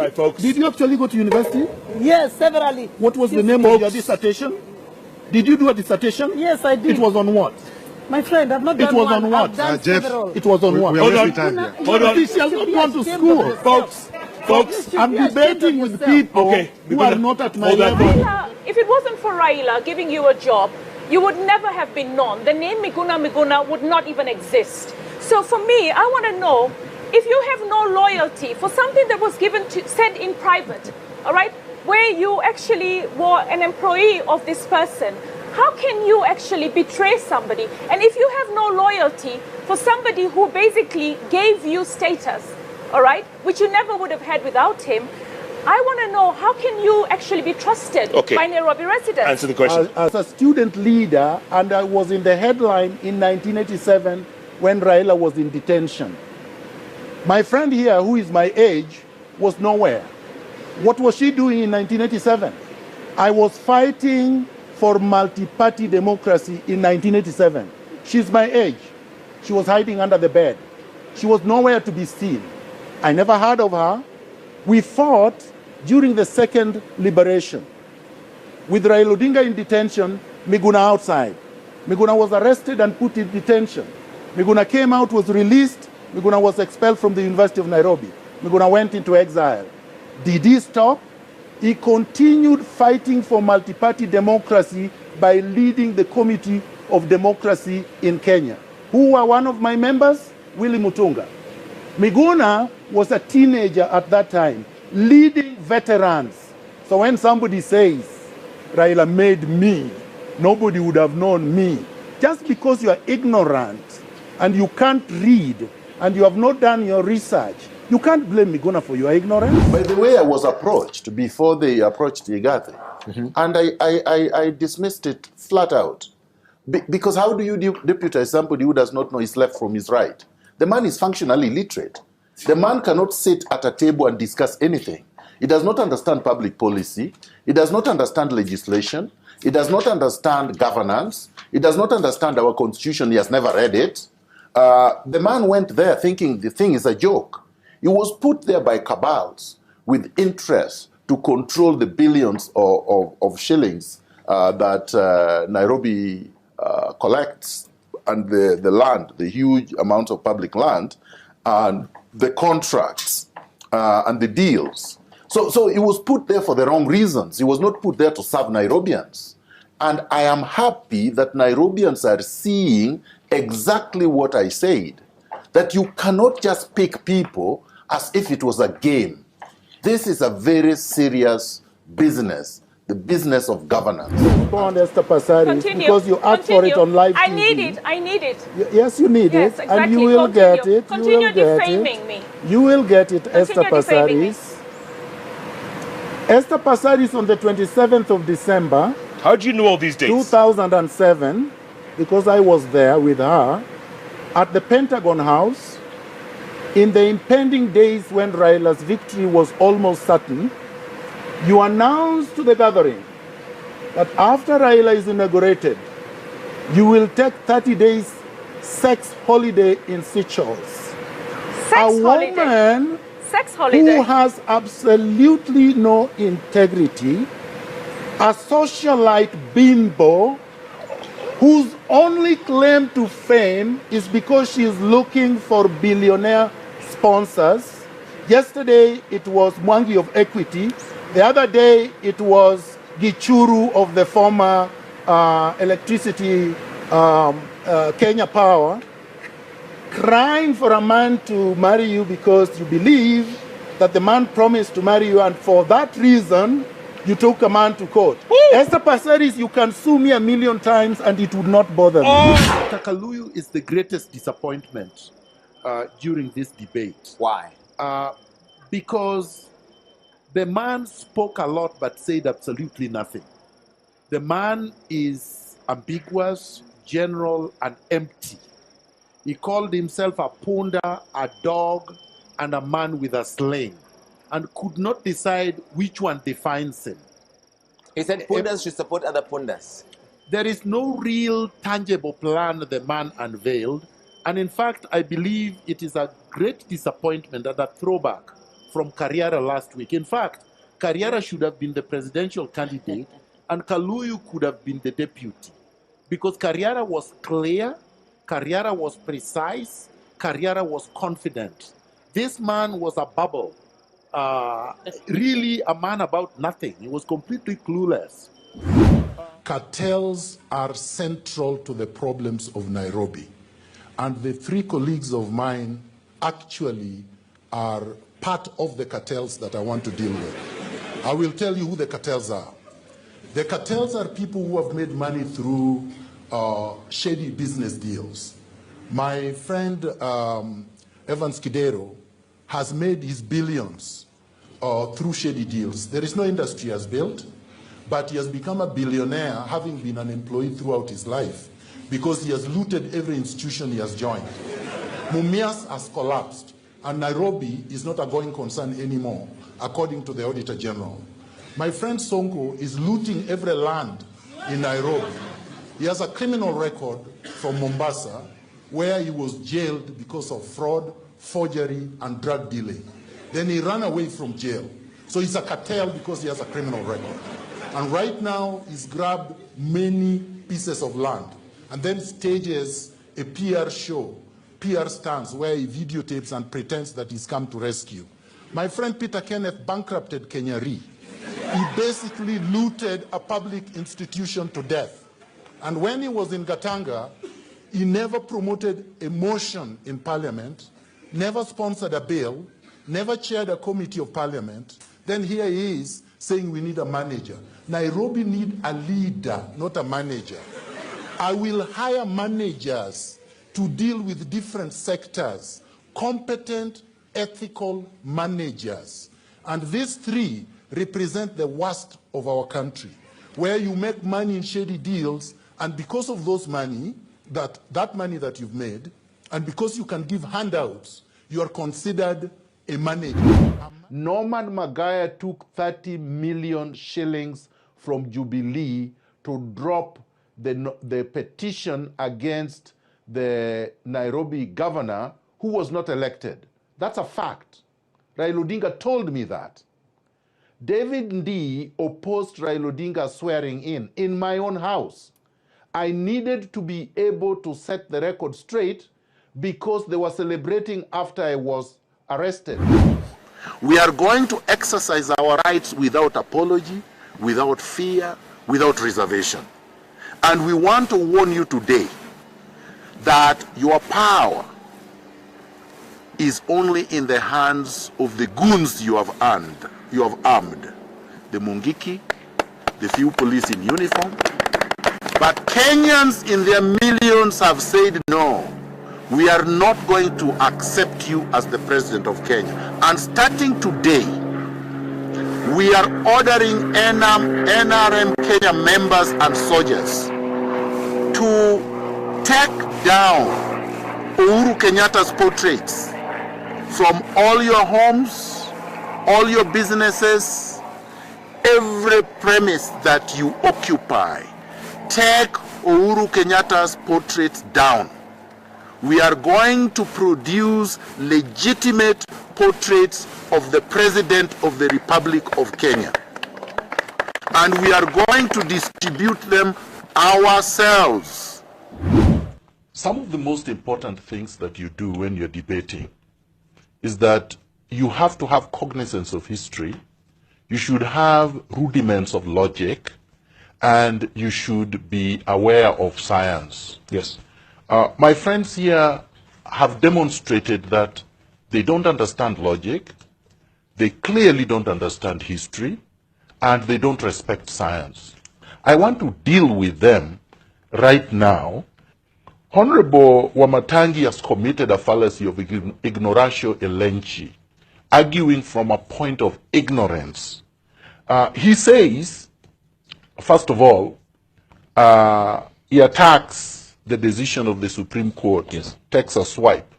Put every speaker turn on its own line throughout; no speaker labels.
right, folks.
Did you actually go to university?
Yes, severally.
What was the name of your dissertation? Did you do a dissertation?
Yes, I did.
It was on what?
My friend, I've not done
It was
one.
on what?
I've done
Jeff,
several.
It was on what?
Hold on.
Hold on. Officials not gone to school.
Folks,
I'm debating with people who are not at my level.
Raila, if it wasn't for Raila giving you a job, you would never have been known. The name Miguna would not even exist. So for me, I want to know, if you have no loyalty for something that was said in private, all right, where you actually were an employee of this person, how can you actually betray somebody? And if you have no loyalty for somebody who basically gave you status, all right, which you never would have had without him, I want to know, how can you actually be trusted by Nairobi residents?
Answer the question.
As a student leader, and I was in the headline in 1987 when Raila was in detention. My friend here, who is my age, was nowhere. What was she doing in 1987? I was fighting for multi-party democracy in 1987. She's my age. She was hiding under the bed. She was nowhere to be seen. I never heard of her. We fought during the second liberation. With Raila Odinga in detention, Miguna outside. Miguna was arrested and put in detention. Miguna came out, was released. Miguna was expelled from the University of Nairobi. Miguna went into exile. Did he stop? He continued fighting for multi-party democracy by leading the Committee of Democracy in Kenya. Who were one of my members? Willy Mutunga. Miguna was a teenager at that time, leading veterans. So when somebody says, Raila made me, nobody would have known me. Just because you are ignorant and you can't read and you have not done your research, you can't blame Miguna for your ignorance.
By the way, I was approached before they approached Igathe, and I dismissed it flat out. Because how do you deputize somebody who does not know his left from his right? The man is functionally illiterate. The man cannot sit at a table and discuss anything. He does not understand public policy. He does not understand legislation. He does not understand governance. He does not understand our constitution. He has never read it. The man went there thinking the thing is a joke. He was put there by cabals with interest to control the billions of shillings that Nairobi collects, and the land, the huge amounts of public land, and the contracts and the deals. So he was put there for the wrong reasons. He was not put there to serve Nairobians. And I am happy that Nairobians are seeing exactly what I said, that you cannot just pick people as if it was a game. This is a very serious business, the business of governance.
Esther Passaris, because you asked for it on live TV.
I need it.
Yes, you need it,
exactly.
and you will get it.
Continue defaming me.
You will get it, Esther Passaris. Esther Passaris on the 27th of December.
How do you know all these dates?
2007, because I was there with her, at the Pentagon House, in the impending days when Raila's victory was almost certain. You announced to the gathering that after Raila is inaugurated, you will take 30 days sex holiday in Seychelles. Woman
sex holiday
who has absolutely no integrity, a socialite bimbo whose only claim to fame is because she is looking for billionaire sponsors. Yesterday it was Mwangi of Equity. The other day, it was Gichuru of the former electricity Kenya Power, crying for a man to marry you because you believe that the man promised to marry you, and for that reason, you took a man to court. Esther Passaris, you can sue me 1,000,000 times and it would not bother me. Takaluyu is the greatest disappointment during this debate.
Why?
Because the man spoke a lot but said absolutely nothing. The man is ambiguous, general, and empty. He called himself a punda, a dog, and a man with a sling, and could not decide which one defines him.
He said pundas should support other pundas.
There is no real tangible plan the man unveiled, and in fact, I believe it is a great disappointment and a throwback from Kariara last week. In fact, Kariara should have been the presidential candidate and Kaluyu could have been the deputy. Because Kariara was clear, Kariara was precise, Kariara was confident. This man was a bubble. Really a man about nothing. He was completely clueless.
Cartels are central to the problems of Nairobi. And the three colleagues of mine actually are part of the cartels that I want to deal with. I will tell you who the cartels are. The cartels are people who have made money through shady business deals. My friend Evans Kidero has made his billions through shady deals. There is no industry he has built, but he has become a billionaire having been an employee throughout his life because he has looted every institution he has joined. Mumias has collapsed, and Nairobi is not a going concern anymore, according to the Auditor General. My friend Sonko is looting every land in Nairobi. He has a criminal record from Mombasa where he was jailed because of fraud, forgery, and drug dealing. Then he ran away from jail. So he's a cartel because he has a criminal record. And right now, he's grabbed many pieces of land and then stages a PR show, PR stunts, where he videotapes and pretends that he's come to rescue. My friend Peter Kenneth bankrupted Kenya Re. He basically looted a public institution to death. And when he was in Gatanga, he never promoted a motion in parliament, never sponsored a bill, never chaired a committee of parliament. Then here he is saying we need a manager. Nairobi need a leader, not a manager. I will hire managers to deal with different sectors, competent, ethical managers. And these three represent the worst of our country, where you make money in shady deals, and because of those money, that money that you've made, and because you can give handouts, you are considered a manager.
Norman Magaya took 30 million shillings from Jubilee to drop the petition against the Nairobi governor who was not elected. That's a fact. Raila Odinga told me that. David Ndii opposed Raila Odinga swearing in my own house. I needed to be able to set the record straight because they were celebrating after I was arrested.
We are going to exercise our rights without apology, without fear, without reservation. And we want to warn you today that your power is only in the hands of the goons you have armed. The Mungiki, the few police in uniform. But Kenyans in their millions have said no. We are not going to accept you as the president of Kenya. And starting today, we are ordering NRM Kenya members and soldiers to take down Uhuru Kenyatta's portraits from all your homes, all your businesses, every premise that you occupy. Take Uhuru Kenyatta's portraits down. We are going to produce legitimate portraits of the President of the Republic of Kenya. And we are going to distribute them ourselves.
Some of the most important things that you do when you're debating is that you have to have cognizance of history, you should have rudiments of logic, and you should be aware of science.
Yes.
My friends here have demonstrated that they don't understand logic, they clearly don't understand history, and they don't respect science. I want to deal with them right now. Honorable Wamatangi has committed a fallacy of ignoratio elenchi, arguing from a point of ignorance. He says, first of all, he attacks the decision of the Supreme Court,
yes,
takes a swipe.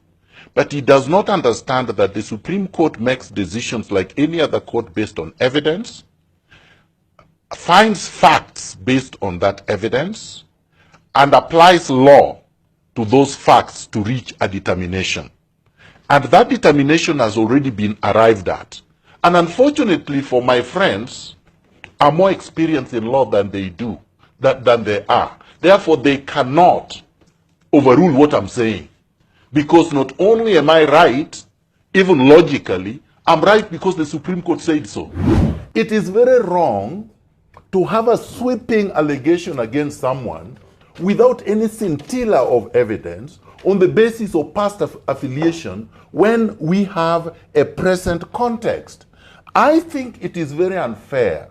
But he does not understand that the Supreme Court makes decisions like any other court based on evidence, finds facts based on that evidence, and applies law to those facts to reach a determination.
And that determination has already been arrived at. And unfortunately for my friends, are more experienced in law than they are. Therefore, they cannot overrule what I'm saying. Because not only am I right, even logically, I'm right because the Supreme Court said so. It is very wrong to have a sweeping allegation against someone without any scintilla of evidence on the basis of past affiliation when we have a present context. I think it is very unfair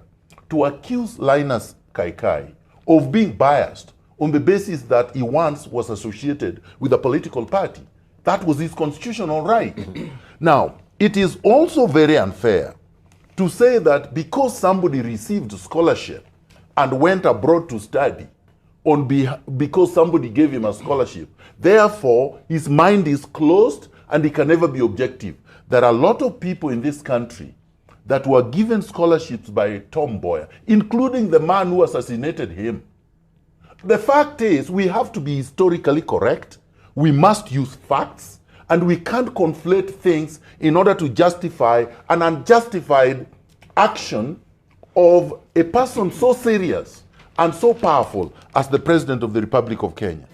to accuse Linus Kaikai of being biased on the basis that he once was associated with a political party. That was his constitutional right. Now, it is also very unfair to say that because somebody received scholarship and went abroad to study, because somebody gave him a scholarship, therefore his mind is closed and he can never be objective. There are a lot of people in this country that were given scholarships by Tom Mboya, including the man who assassinated him. The fact is, we have to be historically correct, we must use facts, and we can't conflate things in order to justify an unjustified action of a person so serious and so powerful as the President of the Republic of Kenya.